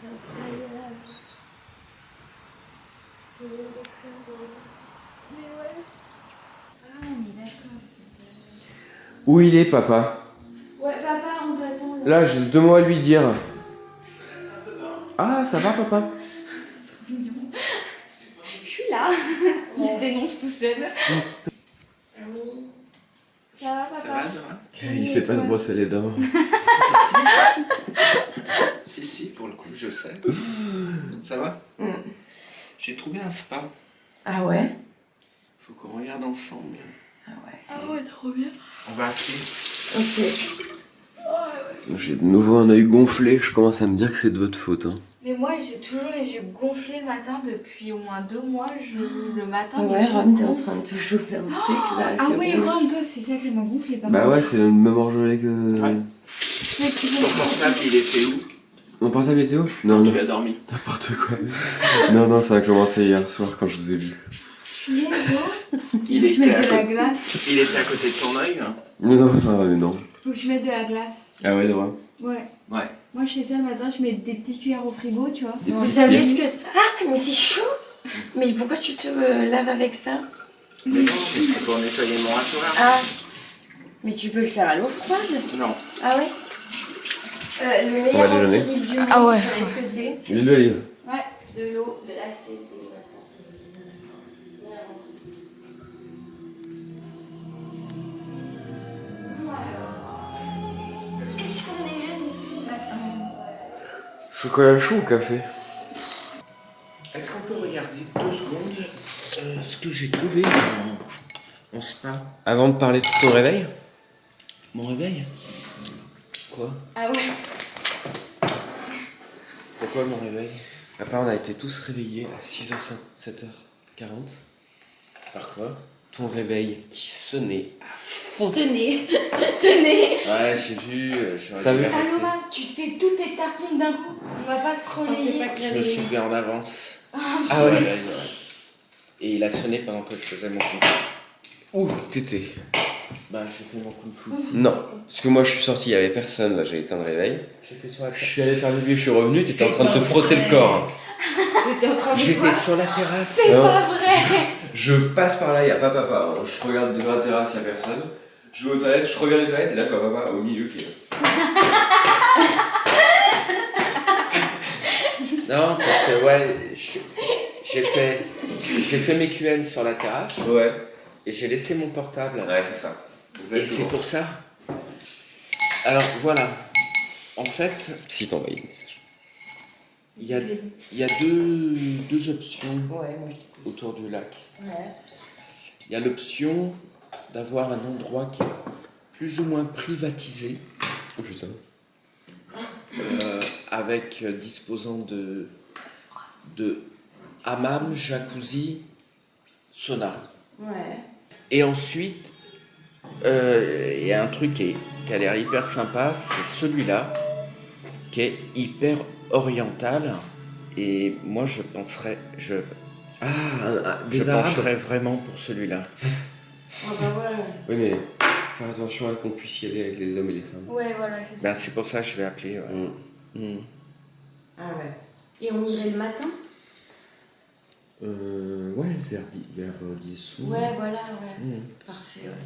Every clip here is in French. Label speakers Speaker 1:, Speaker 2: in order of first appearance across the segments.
Speaker 1: c'est incroyable. Je vais le faire. Mais ouais. Ah, mais d'accord, ils sont pas là.
Speaker 2: Où il est, papa?
Speaker 1: Ouais, papa, on t'attend là.
Speaker 2: Là, j'ai 2 mots à lui dire. Ah, ça va, papa?
Speaker 1: Je suis là. Il se dénonce tout seul. Ça va, papa?
Speaker 3: Ça va, Dora?
Speaker 2: Il sait pas se brosser les dents.
Speaker 3: Si, pour le coup, je sais. Ça va? J'ai trouvé un spa.
Speaker 4: Ah ouais?
Speaker 3: Faut qu'on regarde ensemble.
Speaker 4: Ah ouais.
Speaker 1: Ah ouais, trop bien.
Speaker 3: On va appeler.
Speaker 4: Ok.
Speaker 2: J'ai de nouveau un œil gonflé, je commence à me dire que c'est de votre faute. Hein.
Speaker 1: Mais moi, j'ai toujours les yeux gonflés le matin depuis au moins 2 mois. Le matin,
Speaker 4: Ah
Speaker 1: mes
Speaker 4: ouais,
Speaker 1: yeux
Speaker 4: Rome, t'es en
Speaker 1: gonflent.
Speaker 4: train de te chauffer un truc là.
Speaker 1: Ah
Speaker 4: c'est
Speaker 1: oui,
Speaker 4: rouge.
Speaker 1: Rome, toi, c'est sacrément gonflé par
Speaker 2: Bah
Speaker 1: contre.
Speaker 2: ouais, c'est le même orgelet que...
Speaker 3: Ouais.
Speaker 1: Mais tu
Speaker 3: Ton portable, il était où?
Speaker 2: Mon portable était où? Non, non,
Speaker 3: Tu as dormi.
Speaker 2: n'importe quoi. Non, ça a commencé hier soir quand je vous ai vu.
Speaker 1: punaise, moi.
Speaker 3: Il
Speaker 1: Faut que je mette de
Speaker 3: était,
Speaker 1: la
Speaker 3: à...
Speaker 1: glace.
Speaker 3: il était à côté de ton œil, hein?
Speaker 2: Non.
Speaker 1: Faut que je mette de la glace.
Speaker 2: Ah ouais, Dora?
Speaker 1: Ouais.
Speaker 3: Ouais.
Speaker 1: Moi, je fais ça le matin, je mets des petits cuillères au frigo, tu vois.
Speaker 4: Vous savez ce que c'est? Ah, mais c'est chaud! Mais pourquoi tu te laves avec ça?
Speaker 3: Mais non, mais c'est pour nettoyer mon rasoir.
Speaker 4: Ah! Mais tu peux le faire à l'eau froide?
Speaker 3: Non.
Speaker 4: Ah ouais? Le
Speaker 2: On
Speaker 4: meilleur
Speaker 2: va déjeuner.
Speaker 4: anti-rides du monde,
Speaker 1: Ah ouais.
Speaker 4: vous savez ce que c'est?
Speaker 2: L'huile d'olive.
Speaker 1: Ouais.
Speaker 4: De l'eau, de la CD.
Speaker 1: Est-ce qu'on est jeune ici le matin?
Speaker 2: Chocolat chaud ou café?
Speaker 3: Est-ce qu'on peut regarder 2 secondes ce que j'ai trouvé en spa?
Speaker 2: Avant de parler de ton réveil?
Speaker 3: Mon réveil? Quoi?
Speaker 1: Ah ouais.
Speaker 3: Pourquoi mon réveil?
Speaker 2: Papa, on a été tous réveillés à 6h05, 7h40.
Speaker 3: Par quoi?
Speaker 2: Ton réveil qui sonnait à fond.
Speaker 1: Tenez. Tenez.
Speaker 3: Ouais, j'ai vu, j'aurais
Speaker 2: T'as
Speaker 3: dû
Speaker 2: vu?
Speaker 3: l'arrêter.
Speaker 1: Paloma, tu te fais toutes tes tartines d'un coup. On va pas se relayer.
Speaker 3: Je me suis levé en avance.
Speaker 2: Ah ouais?
Speaker 3: Ouais. Et il a sonné pendant que je faisais mon kung fu.
Speaker 2: Où t'étais?
Speaker 3: Bah, j'ai fait mon kung fu aussi.
Speaker 2: Non. Parce que moi, je suis sorti, il y avait personne, là, j'ai éteint le réveil.
Speaker 3: J'étais sur la
Speaker 2: Je
Speaker 3: terrasse.
Speaker 2: suis allé faire pipi, je suis revenu, t'étais
Speaker 3: C'est
Speaker 2: en train de te
Speaker 3: pas
Speaker 2: frotter
Speaker 3: vrai.
Speaker 2: le corps.
Speaker 1: T'étais en train de
Speaker 3: J'étais
Speaker 1: quoi?
Speaker 3: sur la terrasse.
Speaker 1: C'est
Speaker 2: Non.
Speaker 1: pas vrai.
Speaker 2: Je passe par là, il n'y a pas papa. hein. Je regarde devant la terrasse, il n'y a personne. Je vais aux toilettes, je reviens des toilettes et là, je vois papa au milieu qui est là.
Speaker 3: Non, parce que ouais, j'ai fait mes QN sur la terrasse
Speaker 2: Ouais.
Speaker 3: et j'ai laissé mon portable.
Speaker 2: Ouais, c'est ça.
Speaker 3: Et c'est pour ça. Alors voilà. En fait,
Speaker 2: Si t'envoies le message.
Speaker 3: il y a deux options
Speaker 4: Ouais, moi je
Speaker 3: autour du lac.
Speaker 4: Ouais.
Speaker 3: Il y a l'option d'avoir un endroit qui est plus ou moins privatisé,
Speaker 2: Oh putain.
Speaker 3: avec disposant de hammam, jacuzzi, sauna.
Speaker 4: Ouais.
Speaker 3: Et ensuite, il y a un truc qui a l'air hyper sympa, c'est celui-là, qui est hyper oriental. Et moi, je penserais, je pencherais vraiment pour celui-là.
Speaker 4: Ah bah ouais.
Speaker 2: Oui, mais faire attention à qu'on puisse y aller avec les hommes et les femmes.
Speaker 1: Ouais, voilà, c'est ça.
Speaker 3: Ben, c'est pour ça que je vais appeler. Ouais. Mm.
Speaker 4: Ah ouais. Et on irait le matin?
Speaker 3: Ouais, vers 10 ou...
Speaker 1: Ouais, voilà, ouais.
Speaker 3: Mm.
Speaker 4: Parfait, ouais.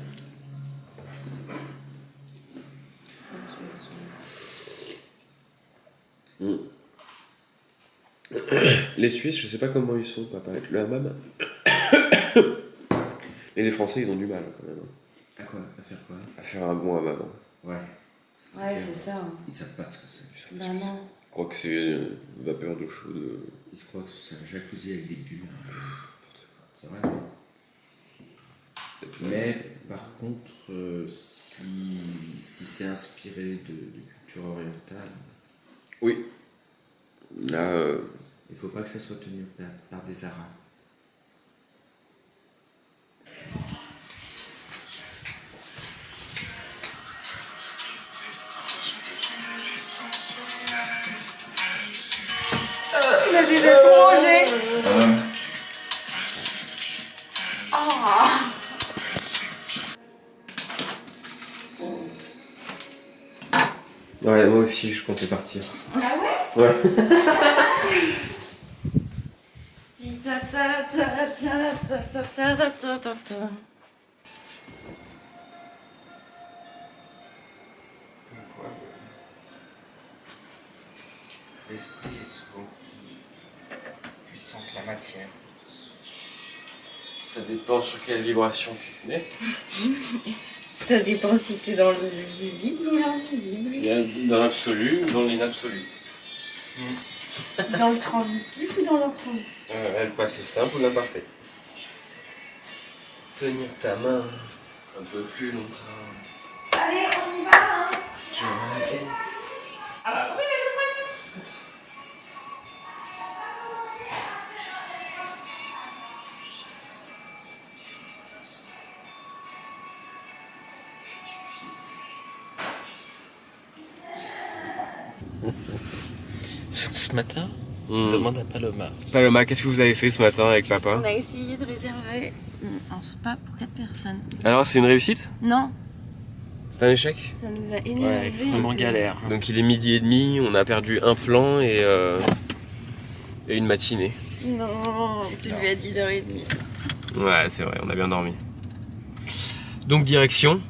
Speaker 4: Ok.
Speaker 2: Les Suisses, je sais pas comment ils sont, papa, avec le hammam. Et les Français, ils ont du mal quand même.
Speaker 3: À quoi? À faire quoi?
Speaker 2: À faire un bon hammam.
Speaker 3: Ouais.
Speaker 4: Ouais, c'est ça. Hein.
Speaker 3: Ils savent pas ce que c'est.
Speaker 4: Bah non.
Speaker 2: Je crois que c'est une vapeur d'eau chaude.
Speaker 3: Ils croient que c'est un jacuzzi avec des bulles. C'est vrai. Mais par contre, si c'est inspiré de culture orientale,
Speaker 2: Oui. Là,
Speaker 3: il faut pas que ça soit tenu par des Arabes.
Speaker 1: Il a des bébés pour manger.
Speaker 2: ouais, moi aussi, je comptais partir.
Speaker 1: Ah ouais?
Speaker 2: Ouais.
Speaker 1: Dis ta ta ta ta ta ta ta ta ta ta ta.
Speaker 3: L'esprit est souvent plus puissant que la matière.
Speaker 2: Ça dépend sur quelle vibration tu es.
Speaker 1: Ça dépend si t'es dans le visible ou l'invisible.
Speaker 2: Il y a dans l'absolu ou dans l'inabsolu.
Speaker 1: Dans le transitif ou dans l'intransitif.
Speaker 2: Le passé simple ou l'imparfait. Tenir ta main un peu plus longtemps.
Speaker 1: Allez, on y va hein. Ah bah, oui,
Speaker 3: Ce matin, demande à Paloma.
Speaker 2: Paloma, qu'est-ce que vous avez fait ce matin avec papa?
Speaker 1: On a essayé de réserver un spa pour 4 personnes.
Speaker 2: Alors, c'est une réussite?
Speaker 1: Non,
Speaker 2: C'est un échec?
Speaker 1: ça nous a énervé.
Speaker 3: Vraiment galère.
Speaker 2: Donc il est 12h30, on a perdu un plan et une matinée.
Speaker 1: Non, c'est levé à 10h30.
Speaker 2: Ouais, c'est vrai, on a bien dormi. Donc direction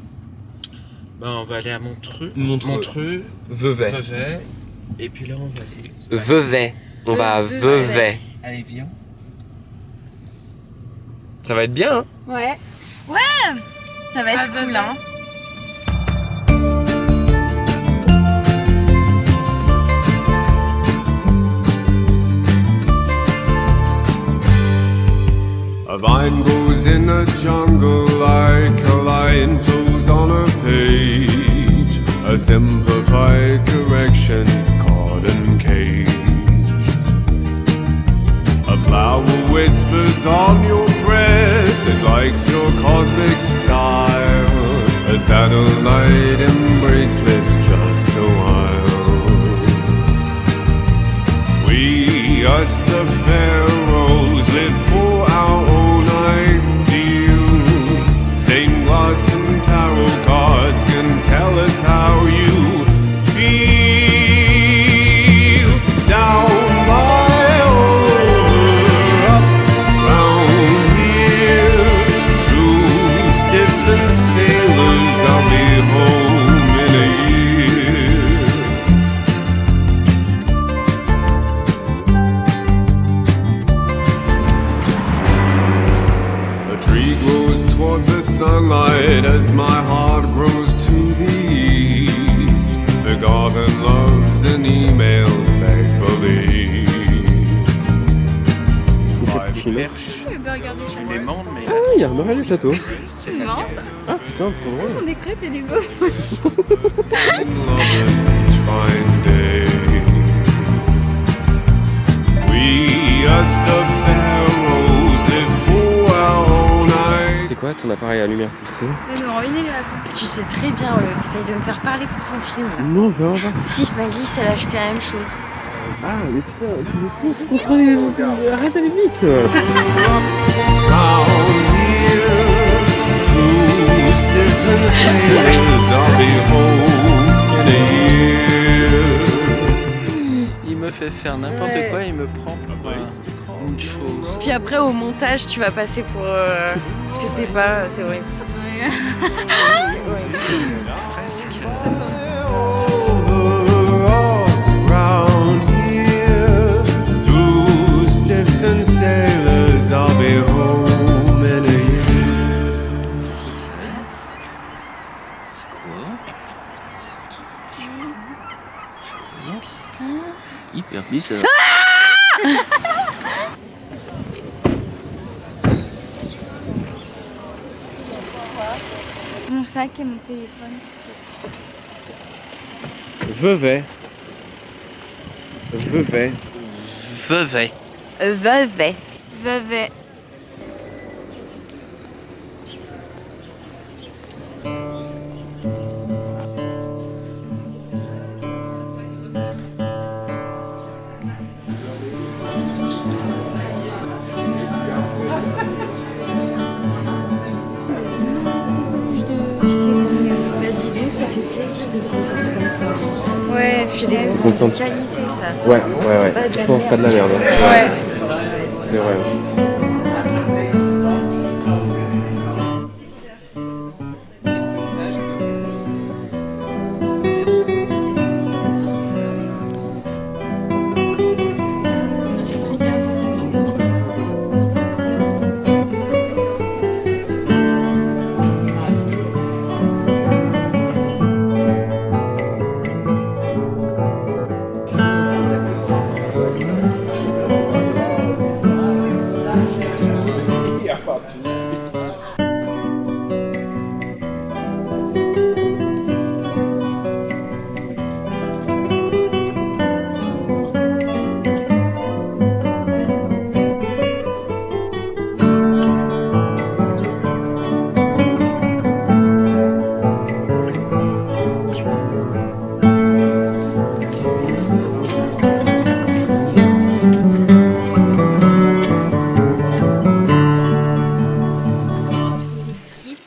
Speaker 3: Ben, on va aller à Montreux.
Speaker 2: Montreux. Vevey.
Speaker 3: Vevey. Et puis là, on va aller.
Speaker 2: Vevey. On va à Vevey.
Speaker 3: Allez, viens.
Speaker 2: Ça va être bien, hein?
Speaker 1: Ouais. Ça va être cool, hein.
Speaker 5: A vine grows in the jungle like a lion flows on a page. A simplified correction caught in cage. A flower whispers on your breath, it likes your cosmic style. A satellite embrace lives just a while. We, us the pharaohs, live for our own ideals. Stained glass and tarot cards can tell us how you feel. Down by over, up round here. Through stiffs and sailors, I'll be home in a year. A tree grows towards the sunlight as my heart grows to the east. The garden loves and emails make believe.
Speaker 3: Perche. Tu les montes, mais là,
Speaker 2: Il y a un Noël au château.
Speaker 3: c'est pas bien.
Speaker 2: Ah putain, trop drôle.
Speaker 1: Des crêpes et des gaufres.
Speaker 5: Lovers each fine day. We, us the pharaohs, live for our own eyes.
Speaker 2: C'est quoi ton appareil à lumière poussée?
Speaker 1: Ça nous ruiner les vacances. Tu sais très bien, t'essayes de me faire parler pour ton film là.
Speaker 2: Non, vraiment pas.
Speaker 1: Si, Malice, elle a acheté la même chose.
Speaker 2: Ah, mais putain, vous comprenez, arrête d'aller vite.
Speaker 5: Round here, through stiffs and sailors, I'll be home in a year.
Speaker 3: Il me fait faire n'importe
Speaker 1: Ouais.
Speaker 3: quoi, il me prend pour une chose.
Speaker 1: Puis après, au montage, tu vas passer pour ce que t'es pas, c'est horrible. C'est horrible.
Speaker 3: Presque.
Speaker 5: Round here, through stiffs and sailors, I'll be home in a year.
Speaker 3: Hyper bizarre.
Speaker 1: Mon sac et mon téléphone.
Speaker 2: Vevey. Vevey.
Speaker 3: Vevey.
Speaker 1: Vevey. Vevey. Bah dis donc, ça fait plaisir des rencontres comme ça. Ouais, puis puis des goûts
Speaker 2: Contente.
Speaker 1: de qualité, ça.
Speaker 2: Ouais.
Speaker 1: pas de la
Speaker 2: Franchement, c'est pas de la merde.
Speaker 1: Ouais.
Speaker 2: C'est vrai.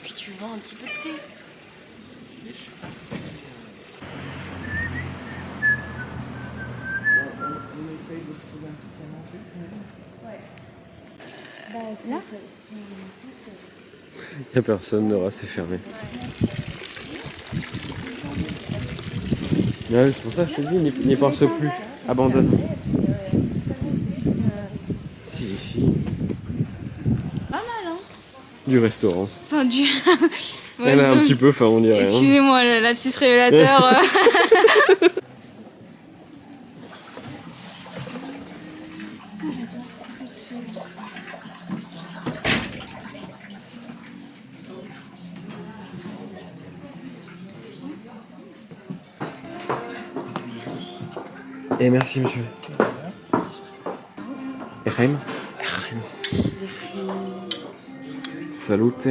Speaker 1: Puis tu vends un petit peu de thé.
Speaker 2: Y a personne, Nora, c'est fermé. Ouais, c'est pour ça que je te dis, n'y pense plus. Abandonne. Si.
Speaker 1: Pas mal, hein.
Speaker 2: Du restaurant.
Speaker 1: Enfin, du...
Speaker 2: Il y en a un petit peu, enfin on dirait.
Speaker 1: Excusez-moi, le lapsus révélateur.
Speaker 2: Et merci, monsieur. Echaim. Salute.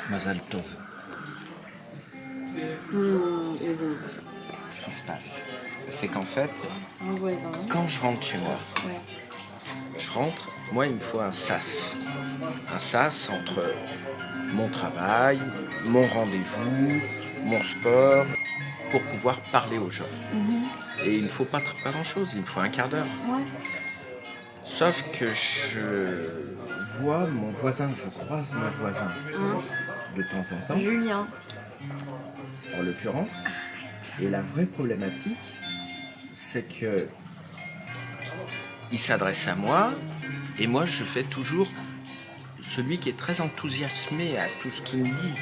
Speaker 3: Mazal Tov. Ce qui se passe, c'est qu'en fait, quand je rentre chez moi, moi il me faut un sas. Un sas entre mon travail, mon rendez-vous, mon sport, pour pouvoir parler aux gens. Et il ne me faut pas grand-chose, il me faut un quart d'heure. Sauf que je vois mon voisin, je croise mon voisin de temps en temps,
Speaker 1: Julien.
Speaker 3: en l'occurrence. Et la vraie problématique, c'est que il s'adresse à moi, et moi je fais toujours celui qui est très enthousiasmé à tout ce qu'il me dit.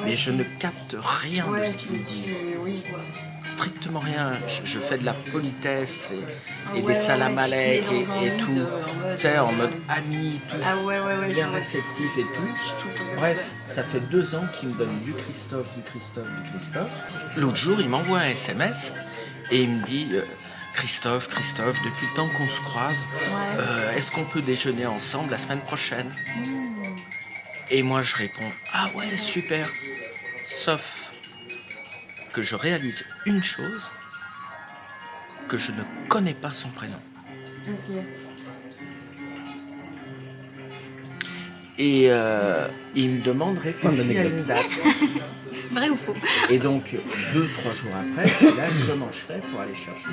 Speaker 3: Mais je ne capte rien de ce qu'il me dit. Strictement rien. Je fais de la politesse et des salam alek et tout. Tu sais, en mode ami, tout. Bien réceptif et tout. Bref, ça fait 2 ans qu'il me donne du Christophe. L'autre jour, il m'envoie un SMS et il me dit Christophe, depuis le temps qu'on se croise, est-ce qu'on peut déjeuner ensemble la semaine prochaine ? Et moi, je réponds ah ouais, super. Sauf que je réalise une chose, que je ne connais pas son prénom. Et il me demande réfléchir à une date.
Speaker 1: Vrai ou faux?
Speaker 3: Et donc, 2-3 jours après, je suis là, comment je fais pour aller chercher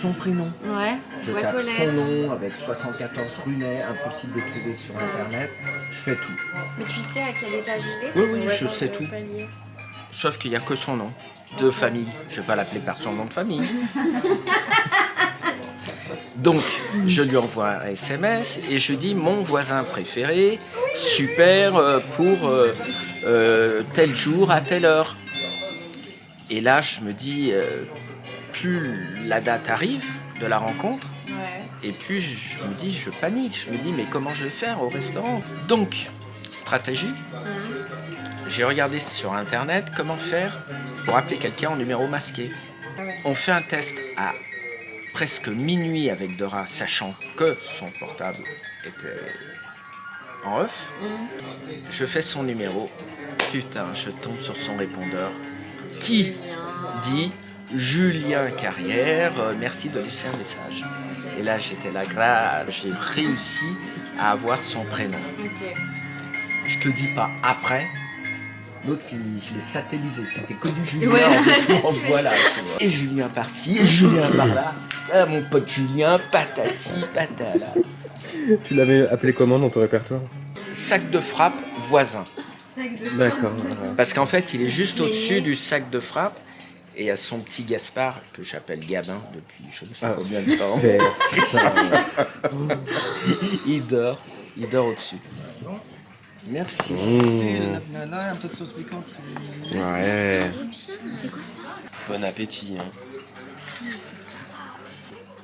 Speaker 3: son prénom?
Speaker 1: Ouais,
Speaker 3: Je
Speaker 1: boîte
Speaker 3: tape
Speaker 1: aux
Speaker 3: son
Speaker 1: lettres.
Speaker 3: nom avec 74 Runet, impossible de trouver sur Internet. Je fais tout.
Speaker 1: Mais tu sais à quel étage il est?
Speaker 3: Oui,
Speaker 1: c'est ton
Speaker 3: oui,
Speaker 1: voisin
Speaker 3: je sais
Speaker 1: de
Speaker 3: tout.
Speaker 1: palier.
Speaker 3: Sauf qu'il n'y a que son nom de famille. Je ne vais pas l'appeler par son nom de famille. Donc, je lui envoie un SMS et je dis mon voisin préféré, super, pour tel jour à telle heure. Et là, je me dis, plus la date arrive de la rencontre, et plus je me dis, je panique. Je me dis, mais comment je vais faire au restaurant? Donc, stratégie. J'ai regardé sur Internet comment faire pour appeler quelqu'un en numéro masqué. On fait un test à presque minuit avec Dora, sachant que son portable était en off. Je fais son numéro. Putain, je tombe sur son répondeur qui dit Julien Carrière, merci de laisser un message. Et là, j'étais là, j'ai réussi à avoir son prénom. Je te dis pas après, L'autre, je l'ai satellisé, c'était que du Julien. Voilà. Et Julien par-ci, et Julien par-là. Ah, mon pote Julien, patati, patala.
Speaker 2: Tu l'avais appelé comment dans ton répertoire?
Speaker 3: Sac de frappe voisin.
Speaker 2: D'accord.
Speaker 3: Parce qu'en fait, il est juste au-dessus du sac de frappe. Et il y a son petit Gaspard, que j'appelle Gabin depuis je ne sais pas combien de temps. Il dort au-dessus. Merci.
Speaker 6: Là, un peu de sauce piquante.
Speaker 2: Ouais.
Speaker 4: C'est quoi ça?
Speaker 2: Bon appétit. Hein.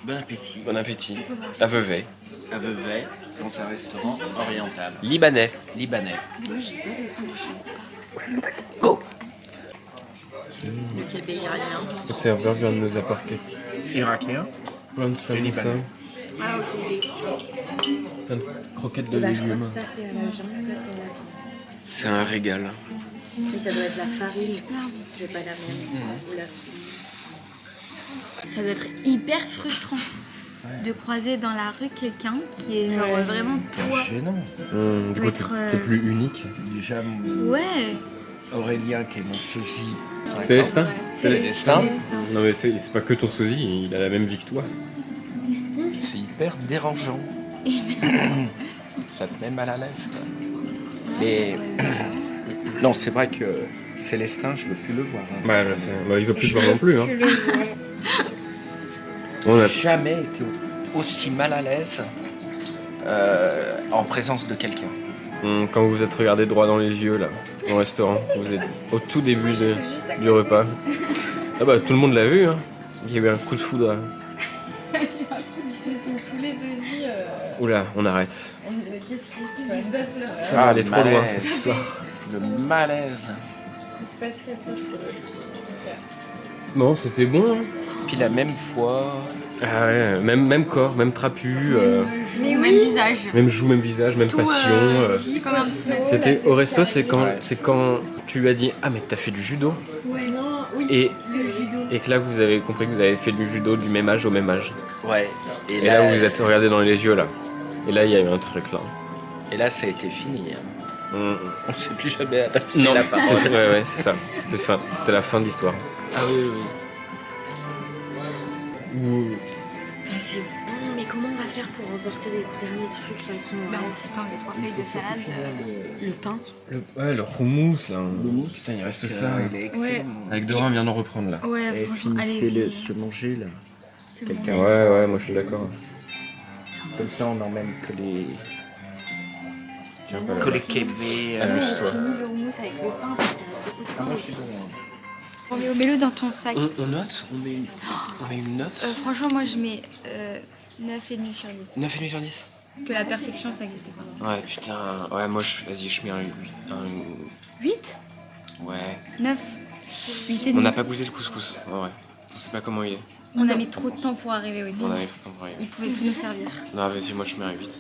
Speaker 3: Bon appétit.
Speaker 2: Bon appétit. À Vevey.
Speaker 3: À Vevey, dans un restaurant oriental.
Speaker 2: Libanais.
Speaker 3: Libanais.
Speaker 4: Le kebab iranien.
Speaker 2: Le serveur vient de nous apporter
Speaker 3: Irakien.
Speaker 2: plein de samoussas,
Speaker 4: Ah, ok.
Speaker 2: plein de croquettes de
Speaker 4: Bah, je crois
Speaker 2: légumes.
Speaker 4: que ça, c'est la viande, ça, c'est la...
Speaker 2: C'est un régal.
Speaker 4: Et ça doit être la farine. J'ai pas la mienne. Ou la soupe.
Speaker 7: Ça doit être hyper frustrant de croiser dans la rue quelqu'un qui est genre vraiment toi.
Speaker 3: Gênant.
Speaker 7: Ça doit être,
Speaker 2: T'es plus unique.
Speaker 3: Déjà,
Speaker 7: Ouais.
Speaker 3: Aurélien, qui est mon sosie.
Speaker 2: Célestin.
Speaker 3: Célestin.
Speaker 2: Non mais c'est pas que ton sosie, il a la même vie que toi.
Speaker 3: C'est hyper dérangeant. Ça te met mal à l'aise, quoi. Mais non, c'est vrai que Célestin, je veux plus le voir. Hein.
Speaker 2: Bah, il veut plus te voir non plus. Hein. On a...
Speaker 3: J'ai jamais été aussi mal à l'aise en présence de quelqu'un.
Speaker 2: Quand vous vous êtes regardé droit dans les yeux là, au restaurant, vous êtes au tout début du repas. Ah bah tout le monde l'a vu, hein. Il y a eu un coup de foudre.
Speaker 1: Ils se sont tous les deux dit.
Speaker 2: Oula, on arrête.
Speaker 1: Qu'est-ce qui se passe?
Speaker 2: Ça va aller trop loin
Speaker 3: malaise.
Speaker 2: cette histoire.
Speaker 3: Le malaise.
Speaker 1: Il se passe quelque chose.
Speaker 2: Bon, c'était bon. Hein.
Speaker 3: Puis la même fois.
Speaker 2: Ah ouais, même corps, même trapu,
Speaker 7: Mais même visage.
Speaker 2: même joue, même visage, même passion.
Speaker 7: Comme un
Speaker 2: C'était au resto, c'est quand tu lui as dit ah mais t'as fait du judo. Et que là vous avez compris que vous avez fait du judo du même âge au même âge.
Speaker 3: Ouais.
Speaker 2: Et là vous vous êtes regardé dans les yeux là. Et là il y a eu un truc là.
Speaker 3: Et là, ça a été fini. Hein.
Speaker 2: Mm.
Speaker 3: On ne s'est plus jamais adapté
Speaker 2: Non,
Speaker 3: la parole.
Speaker 2: ouais, c'est ça. C'était la fin de l'histoire.
Speaker 3: Ah oui, oui.
Speaker 4: Putain, c'est bon, mais comment on va faire pour reporter les derniers trucs là qui nous
Speaker 7: Bah,
Speaker 4: restent?
Speaker 7: attends, les 3 feuilles de salade.
Speaker 4: Le pain.
Speaker 2: Le houmous là. Putain, il reste ça.
Speaker 3: Il est excellent.
Speaker 7: Ouais.
Speaker 2: Avec Dora, on vient d'en reprendre là.
Speaker 7: Ouais,
Speaker 3: Et
Speaker 7: franchement,
Speaker 3: finissez
Speaker 7: allez-y.
Speaker 3: se manger là. Quelqu'un.
Speaker 2: Ouais, moi je suis d'accord.
Speaker 3: Comme ça, on n'emmène que les.
Speaker 2: Tiens, pas là.
Speaker 3: Que les kébés.
Speaker 2: Amuse-toi.
Speaker 4: Fini le houmous avec le pain parce qu'il reste beaucoup de pain aussi.
Speaker 7: Mets-le dans ton sac.
Speaker 2: On note, on met une note.
Speaker 7: Franchement, moi je mets 9,5 sur 10.
Speaker 2: 9,5 sur 10.
Speaker 7: Que la perfection, ça n'existe pas.
Speaker 2: Ouais, putain. Ouais, moi vas-y, je mets un
Speaker 7: 8
Speaker 2: Ouais.
Speaker 7: 9 8 et
Speaker 2: On
Speaker 7: demi.
Speaker 2: n'a pas goûté le couscous. Ouais. On sait pas comment il est.
Speaker 7: On a mis trop de temps pour arriver aussi.
Speaker 2: On a mis tout le temps pour y aller.
Speaker 7: Ils pouvaient plus nous servir.
Speaker 2: Non, vas-y, moi je mets un 8.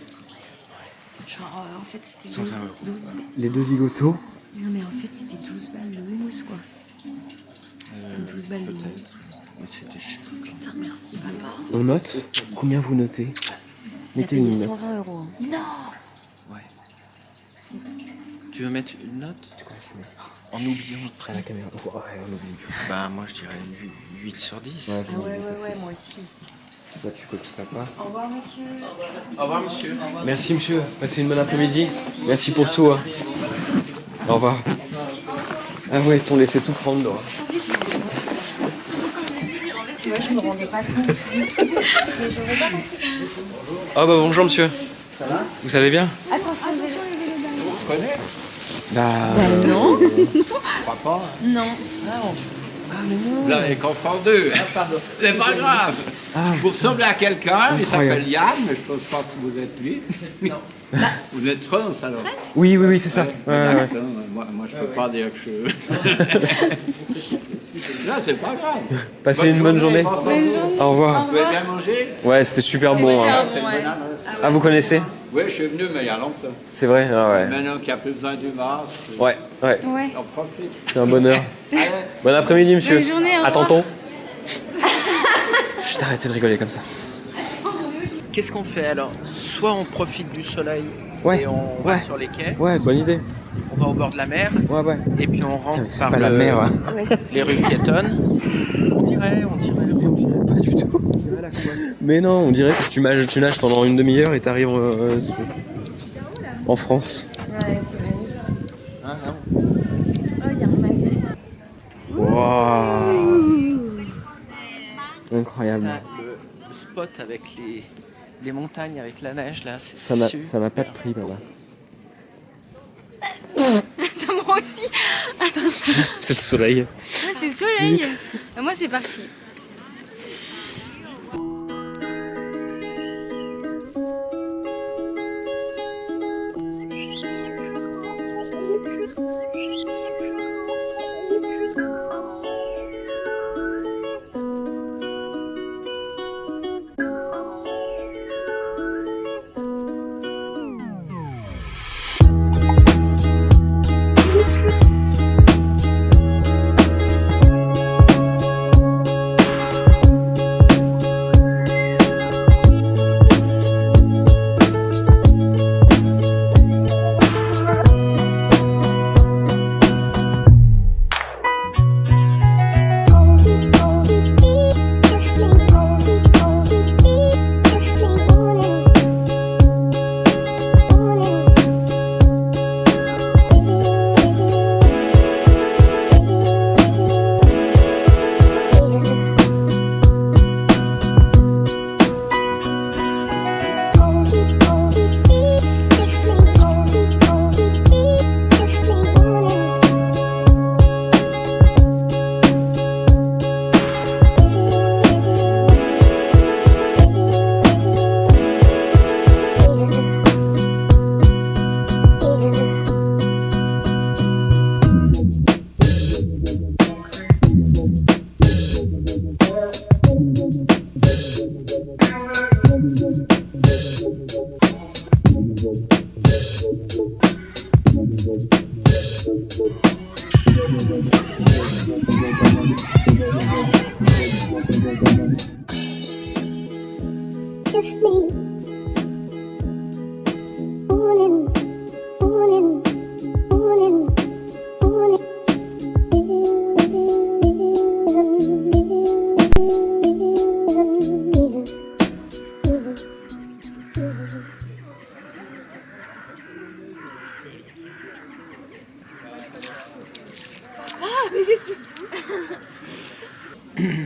Speaker 4: Genre, en fait, c'était
Speaker 2: 120 euros.
Speaker 4: 12.
Speaker 2: Les deux zigotos.
Speaker 4: Non, mais en fait, c'était 12 balles le houmous quoi. 12 balles de houmous.
Speaker 3: Mais c'était cher.
Speaker 4: Putain, merci papa.
Speaker 2: On note. Combien vous notez?
Speaker 4: T'as
Speaker 2: Mettez
Speaker 4: payé
Speaker 2: une note.
Speaker 4: 120 euros. Hein. Non.
Speaker 3: Tu veux mettre une note en oubliant le prix?
Speaker 2: À la caméra. Ouais, on oublie.
Speaker 3: Bah, moi je dirais 8 sur 10.
Speaker 4: Ah ouais, moi aussi.
Speaker 2: Là, tu copies papa.
Speaker 4: Au revoir, monsieur.
Speaker 3: Au revoir, monsieur.
Speaker 2: Merci, monsieur. Passez une bonne après-midi. Merci pour tout. Hein. Au revoir. Ah ouais, ils t'ont laissé tout prendre, Dora.
Speaker 4: Tu vois, je me rendais pas compte. Mais j'aurais pas compris.
Speaker 2: Oh bah bonjour, monsieur. Ça va? Vous allez bien?
Speaker 3: Tu connais?
Speaker 2: Bah
Speaker 4: Non.
Speaker 3: Papa.
Speaker 7: Non.
Speaker 3: Vous l'avez confondu. C'est pas grave. Vous ressemblez à quelqu'un, il s'appelle Yann, mais je pense pas que vous êtes lui. Vous êtes trans alors.
Speaker 2: oui, c'est ça. Ouais.
Speaker 3: Ça, moi je peux pas dire que je. Là, c'est pas grave.
Speaker 2: Passez une bonne journée. Au revoir.
Speaker 3: Vous avez bien mangé?
Speaker 2: Ouais, c'était super bon. Hein.
Speaker 3: C'est une bonne adresse.
Speaker 2: Ah, vous connaissez?
Speaker 3: Oui, je suis venu, mais il y a longtemps.
Speaker 2: C'est vrai? Ah ouais.
Speaker 3: Maintenant qu'il n'y a plus besoin du masque,
Speaker 2: Ouais.
Speaker 7: Ouais.
Speaker 3: j'en profite.
Speaker 2: C'est un bonheur.
Speaker 3: Allez.
Speaker 2: Bon après-midi, monsieur.
Speaker 7: Bonne journée, au
Speaker 2: À
Speaker 7: revoir.
Speaker 2: tantôt. Chut, arrêtez de rigoler comme ça.
Speaker 3: Qu'est-ce qu'on fait alors? Soit on profite du soleil
Speaker 2: Ouais,
Speaker 3: et on va sur les quais,
Speaker 2: Ouais, bonne idée.
Speaker 3: on va au bord de la mer,
Speaker 2: Ouais.
Speaker 3: et puis on rentre
Speaker 2: Putain, mais c'est
Speaker 3: par
Speaker 2: pas la mer. Hein.
Speaker 3: les rues piétonnes. On dirait.
Speaker 2: On dirait pas du tout. Mais non, on dirait que tu nages pendant une demi-heure et t'arrives en France.
Speaker 1: Ouais, c'est magnifique.
Speaker 3: Hein, non.
Speaker 1: Oh, il y a un magasin.
Speaker 2: Waouh. Incroyable.
Speaker 3: Là, le spot avec les montagnes, avec la neige, là, c'est
Speaker 2: Ça n'a pas de prix, papa.
Speaker 7: Attends, moi aussi.
Speaker 2: C'est le soleil.
Speaker 7: Moi, c'est soleil. Moi, c'est parti.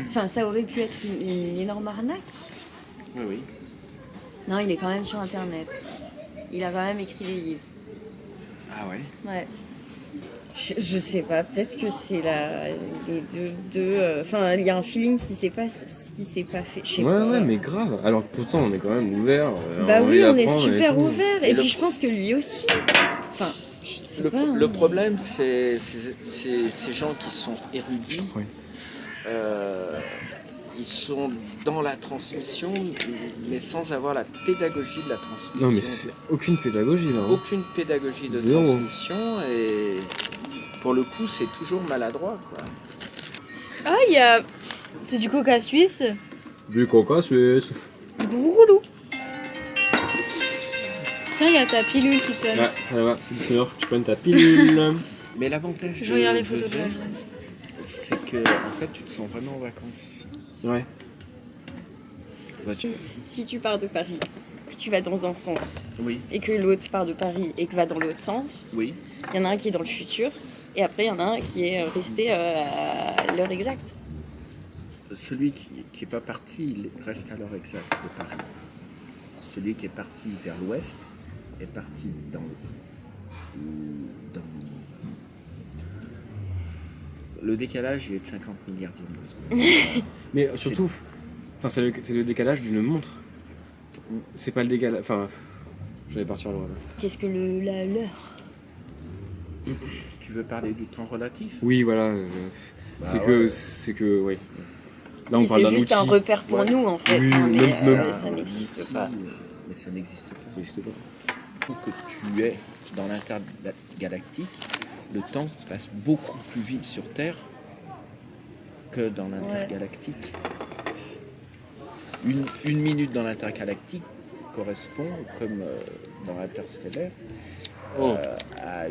Speaker 1: Enfin, ça aurait pu être une énorme arnaque.
Speaker 3: Oui.
Speaker 1: Non, il est quand même sur Internet. Il a quand même écrit des livres.
Speaker 3: Ah ouais.
Speaker 1: Ouais. Je sais pas, peut-être que c'est les deux. Enfin, il y a un feeling qui s'est pas fait. Je sais pas.
Speaker 2: Ouais, mais grave. Alors pourtant, on est quand même ouvert.
Speaker 1: Bah oui, on est
Speaker 2: apprend
Speaker 1: super
Speaker 2: tout.
Speaker 1: ouvert. Et puis je pense que lui aussi. Enfin, je sais pas. hein.
Speaker 3: Le problème, c'est ces gens qui sont érudits.
Speaker 2: Ouais.
Speaker 3: Ils sont dans la transmission, mais sans avoir la pédagogie de la transmission.
Speaker 2: Non, mais c'est aucune pédagogie là. Hein.
Speaker 3: Aucune pédagogie de
Speaker 2: Zéro.
Speaker 3: transmission, et pour le coup, c'est toujours maladroit, quoi.
Speaker 7: Ah, il y a. C'est du coca suisse.
Speaker 2: Du coca suisse.
Speaker 7: Du gougoulou. Tiens, il y a ta pilule qui sonne.
Speaker 2: Ouais, voilà, c'est l'heure que tu prennes ta pilule.
Speaker 3: Mais l'avantage
Speaker 7: Je regarde les photos de la
Speaker 3: Vevey,
Speaker 7: journée.
Speaker 3: c'est que en fait, tu te sens vraiment en vacances ici.
Speaker 2: Ouais.
Speaker 3: Bah,
Speaker 1: Si tu pars de Paris, que tu vas dans un sens,
Speaker 3: Oui,
Speaker 1: et que l'autre part de Paris et que va dans l'autre sens,
Speaker 3: oui.
Speaker 1: il y en a un qui est dans le futur, et après il y en a un qui est resté à l'heure exacte.
Speaker 3: Celui qui n'est pas parti, il reste à l'heure exacte de Paris. Celui qui est parti vers l'ouest est parti dans le décalage, il est de 50 milliardièmes de seconde.
Speaker 2: Mais surtout, enfin, c'est le décalage d'une montre. C'est pas le décalage. Enfin, j'allais partir loin là.
Speaker 1: Qu'est-ce que l'heure?
Speaker 3: Tu veux parler du temps relatif?
Speaker 2: Oui, voilà.
Speaker 3: Bah
Speaker 2: c'est que, oui. Là, on
Speaker 1: Mais
Speaker 2: parle
Speaker 1: c'est
Speaker 2: d'un
Speaker 1: juste
Speaker 2: outil.
Speaker 1: un repère pour
Speaker 2: Ouais.
Speaker 1: nous en fait,
Speaker 2: Oui,
Speaker 1: hein, mais
Speaker 2: même-
Speaker 1: ça n'existe pas.
Speaker 3: Mais ça n'existe pas.
Speaker 2: Ça existe pas.
Speaker 3: Pour que tu es dans l'intergalactique, le temps passe beaucoup plus vite sur Terre que dans l'intergalactique. Une minute dans l'intergalactique correspond, comme dans l'interstellaire, à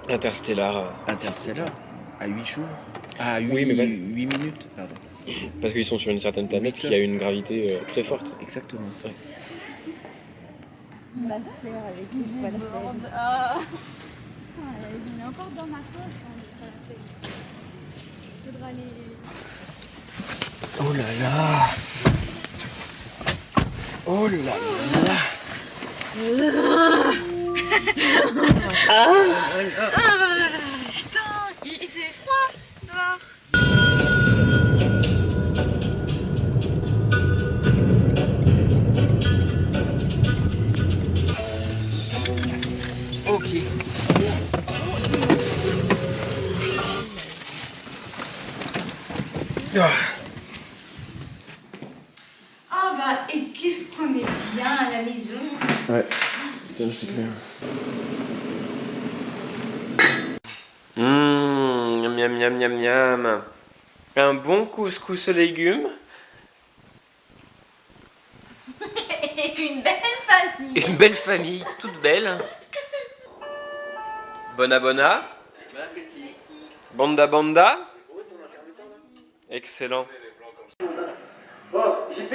Speaker 2: Interstellar.
Speaker 3: Interstellar, à 8 jours. À 8,
Speaker 2: Oui, mais pas-
Speaker 3: 8 minutes, pardon.
Speaker 2: Parce qu'ils sont sur une certaine planète qui a une gravité très forte.
Speaker 3: Exactement.
Speaker 1: La fleur avec une poêle.
Speaker 7: Ah, il est encore dans ma poche. Il faudra aller.
Speaker 2: Oh là là. Oh là là.
Speaker 7: Putain, il fait froid dehors.
Speaker 3: Ok.
Speaker 7: Ah bah, et qu'est-ce qu'on est bien à la maison.
Speaker 2: Ouais, c'est clair. Miam miam miam miam miam. Un bon couscous aux légumes.
Speaker 7: Et une belle famille.
Speaker 2: Une belle famille, toute belle. Bona bona. Banda banda. Excellent.
Speaker 8: Bon, JP,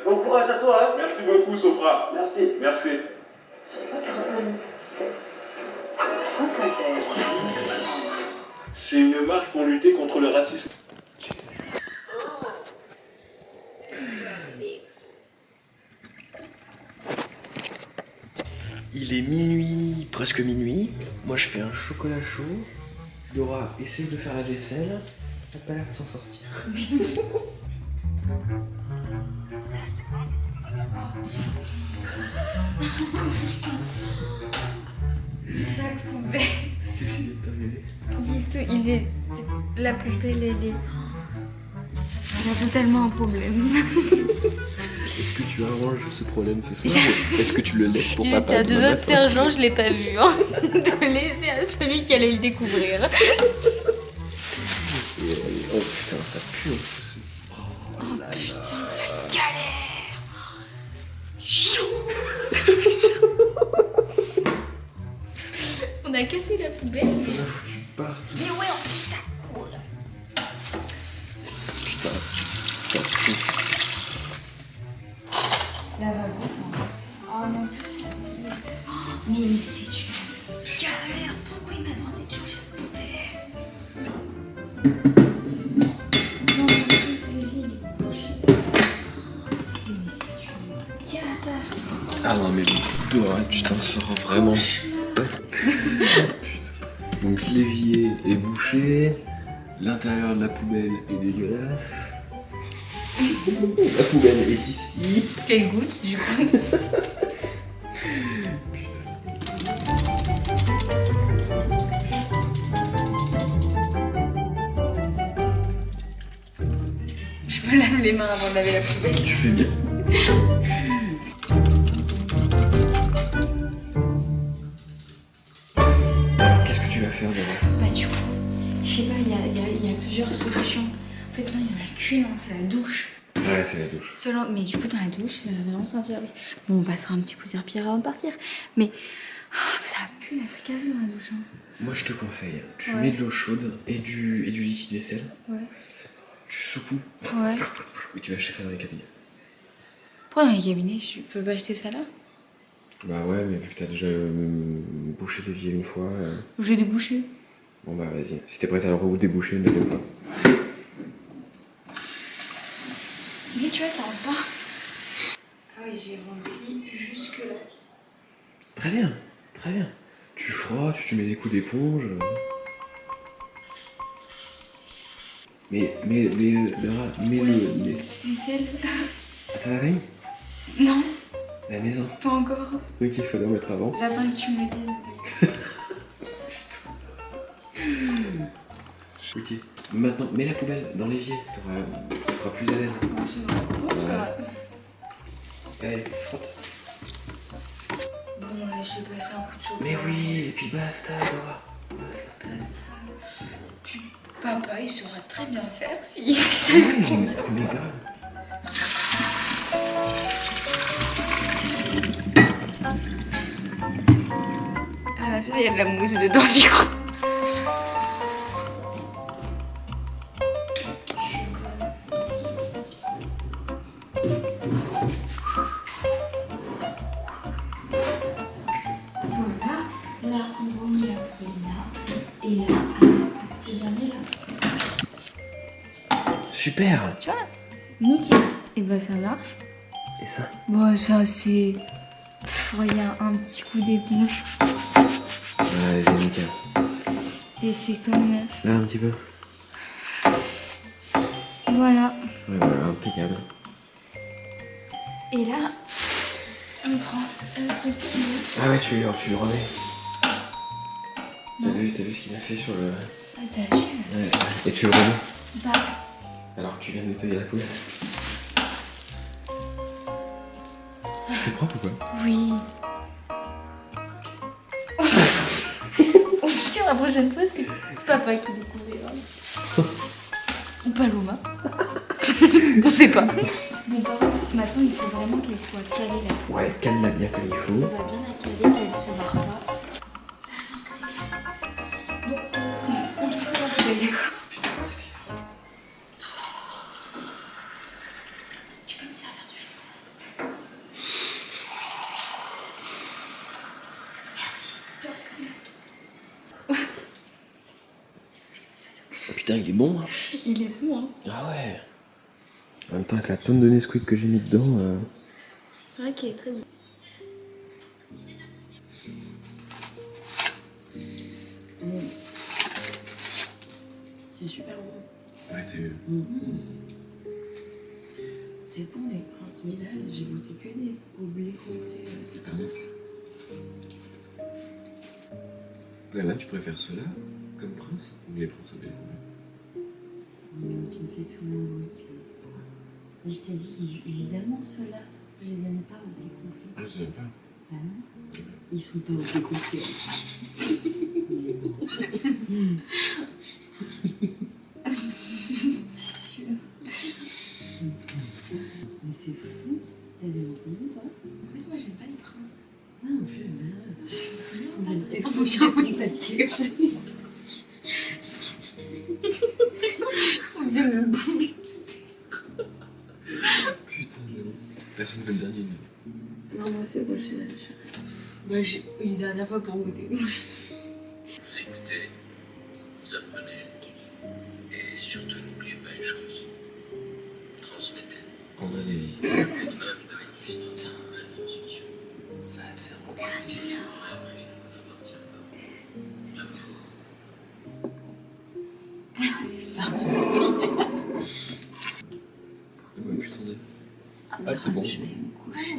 Speaker 8: bon courage à toi. Hein. Merci beaucoup, Sopra. Merci. Merci. C'est une marche pour lutter contre le racisme.
Speaker 3: Il est minuit, presque minuit. Moi je fais un chocolat chaud. Laura essaie de faire la vaisselle. Elle a pas l'air de s'en sortir.
Speaker 7: Sac poubelle.
Speaker 3: Qu'est-ce qu'il est arrivé?
Speaker 7: Il est. La poubelle, elle est. Elle a totalement un problème.
Speaker 3: Est-ce que tu arranges ce problème ce soir? Est-ce que tu le laisses pour papa?
Speaker 7: J'étais à deux doigts de faire genre, je l'ai pas vu. Hein. De laisser à celui qui allait le découvrir.
Speaker 3: Oh putain, ça pue en plus.
Speaker 7: Oh putain, la galère. C'est chaud. On a cassé la poubelle.
Speaker 3: On a foutu partout.
Speaker 7: Mais ouais, en plus ça coule.
Speaker 3: Putain, ça pue.
Speaker 7: Lavabo, ça. Oh non, en plus ça coûte. Mais c'est une galère. Pourquoi il m'a demandé de changer la poubelle? Non, en plus l'évier il est bouché. C'est une catastrophe.
Speaker 3: Ah non mais le dos, tu t'en sors vraiment. Donc l'évier est bouché, l'intérieur de la poubelle est dégueulasse. La poubelle est ici.
Speaker 7: Parce qu'elle goûte du coup. Je me lave les mains avant de laver la poubelle.
Speaker 3: Tu fais bien. Alors qu'est-ce que tu vas faire d'abord?
Speaker 7: Bah du coup, je sais pas, il y a plusieurs solutions. En fait non, il y en a qu'une, hein, c'est la douche.
Speaker 3: Ouais, c'est la douche.
Speaker 7: Mais du coup dans la douche, ça va vraiment sentir. Bon, on passera un petit coup de serpillère avant de partir. Mais ça pue la fricasse dans la douche. Hein.
Speaker 3: Moi je te conseille, tu
Speaker 7: Ouais.
Speaker 3: mets de l'eau chaude et du liquide vaisselle,
Speaker 7: Ouais.
Speaker 3: tu secoues
Speaker 7: Ouais.
Speaker 3: et tu vas acheter ça dans les cabinets.
Speaker 7: Pourquoi dans les cabinets, je peux pas acheter ça là?
Speaker 3: Bah ouais, mais vu que t'as déjà bouché l'évier une fois,
Speaker 7: J'ai débouché.
Speaker 3: bon bah vas-y. Si t'es prête à le redéboucher une deuxième fois.
Speaker 7: Mais tu vois, ça rentre pas. Ah oui, j'ai rempli jusque là.
Speaker 3: Très bien, très bien. Tu frottes, tu mets des coups d'éponge. Mais Laura, mets-le.
Speaker 7: Petite vaisselle.
Speaker 3: Ah, t'en avais mis?
Speaker 7: Non,
Speaker 3: À la maison.
Speaker 7: pas encore.
Speaker 3: Ok, il fallait en mettre avant.
Speaker 7: J'attends que tu me le dises.
Speaker 3: Ok. Maintenant, mets la poubelle dans l'évier. Tu seras plus à l'aise.
Speaker 7: Bon, c'est vrai. Bon, c'est
Speaker 3: Voilà.
Speaker 7: vrai.
Speaker 3: Allez, frotte.
Speaker 7: Bon, je vais passer un coup de soin.
Speaker 3: Mais oui, et puis basta, Laura.
Speaker 7: Basta. Puis papa, il saura très bien faire si ça lui convient.
Speaker 3: Mais grave.
Speaker 7: Il y a de la mousse dedans du coup. Voilà, là on remet la poêle là, et là, c'est dernier là.
Speaker 2: Super.
Speaker 7: Tu vois, nickel. Et bah ça marche.
Speaker 2: Et ça?
Speaker 7: Bon ça c'est... Il y a un petit coup d'éponge.
Speaker 2: Ouais, c'est nickel.
Speaker 7: Et c'est comme neuf.
Speaker 2: Là, un petit peu.
Speaker 7: Voilà.
Speaker 2: Ouais, voilà, impeccable.
Speaker 7: Et là, on prend le truc qui monte.
Speaker 2: Ah ouais, tu le remets. T'as vu ce qu'il a fait sur le...
Speaker 7: Ah t'as vu?
Speaker 2: Ouais, et tu le remets.
Speaker 7: Bah...
Speaker 2: Alors que tu viens de nettoyer la poêle. C'est propre ou quoi?
Speaker 7: Oui. Au pire, la prochaine fois, c'est papa qui découvrira. Ou Paloma. On sait pas. Bon, par contre, maintenant, il faut vraiment qu'elle soit calée là.
Speaker 2: Ouais, cale-la bien comme il faut.
Speaker 7: On va bien la caler, qu'elle se barre pas. Là, je pense que c'est bien. Bon, on touche pas dans la poêle, d'accord? Tu peux me servir du chocolat, s'il te plaît? Merci.
Speaker 2: Oh, putain, il est bon. Hein.
Speaker 7: Il est bon, hein.
Speaker 2: Ah ouais. En même temps, avec la tonne de Nesquik que j'ai mis dedans...
Speaker 7: C'est vrai qu'il est très bon.
Speaker 9: C'est super bon.
Speaker 2: Ouais, t'as vu.
Speaker 9: C'est bon les princes, mais là j'ai goûté que des au blé.
Speaker 2: Là, tu préfères ceux-là comme prince ou les princes au blé?
Speaker 9: Tu me fais tout mon bruit. Mais je t'ai dit, évidemment ceux-là, je les donne pas au blé complet.
Speaker 2: Ah, je sais pas.
Speaker 9: Ah non, ils sont pas au blé complet. Mais c'est fou, t'avais entendu toi?
Speaker 7: En fait, moi, j'aime pas les princes.
Speaker 9: Moi non plus, je suis vraiment
Speaker 7: Faut bien me bouffer tout ça.
Speaker 2: Putain, personne veut le dernier.
Speaker 9: Non, moi c'est bon, j'ai lâché.
Speaker 7: Moi, j'ai une dernière fois pour goûter.
Speaker 3: Vous écoutez, vous apprenez, et surtout n'oubliez pas une chose. Transmettez.
Speaker 2: André Lévy.
Speaker 3: Même de médecine, la transmission. Va te faire beaucoup de choses qu'on a appris ne nous appartient pas.
Speaker 2: Ouais, putain de... Ah, c'est bon.
Speaker 9: Je vais me coucher.